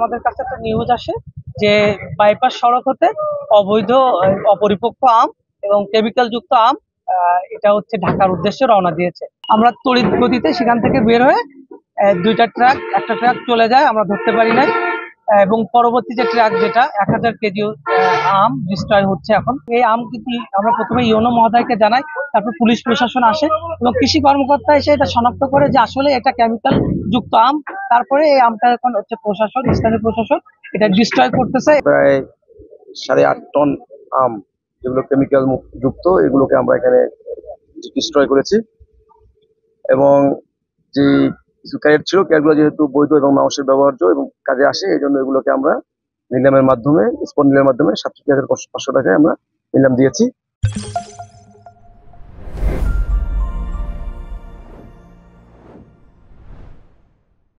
আমাদের কাছে একটা নিউজ আসে যে বাইপাস সড়ক হতে অবৈধ অপরিপক্ক আম এবং কেমিক্যাল যুক্ত আম এটা হচ্ছে ঢাকার উদ্দেশ্যে রওনা দিয়েছে। আমরা তড়িৎ গতিতে সেখান থেকে বের হয়ে দুইটা ট্রাক, একটা ট্রাক চলে যায়, আমরা ধরতে পারি নাই। এবং পরবর্তী যে ট্রাক, যেটা 1000 কেজি আম ডিস্ট্রয় হচ্ছে। এখন এই আম কিন্তু আমরা প্রথমে ইউনো মহোদয়কে জানাই, তারপর পুলিশ প্রশাসন আসে এবং কৃষি কর্মকর্তা এসে এটা শনাক্ত করে যে আসলে এটা কেমিক্যাল যুক্ত আম। তারপরে এই আমটা এখন হচ্ছে প্রশাসন, স্থানীয় প্রশাসন এটা ডিস্ট্রয় করতেছে। প্রায় 8.5 টন আম যেগুলো কেমিক্যাল যুক্ত, এগুলোকে আমরা এখানে ডিস্ট্রয় করেছি। এবং যে কিছু ক্যারেট ছিল, ক্যারেটগুলো যেহেতু বৈধ এবং মানুষের ব্যবহার্য এবং কাজে আসে, এই জন্য এগুলোকে আমরা নিলামের মাধ্যমে, স্পট নিলামের মাধ্যমে 67,500 টাকায় আমরা নিলাম দিয়েছি।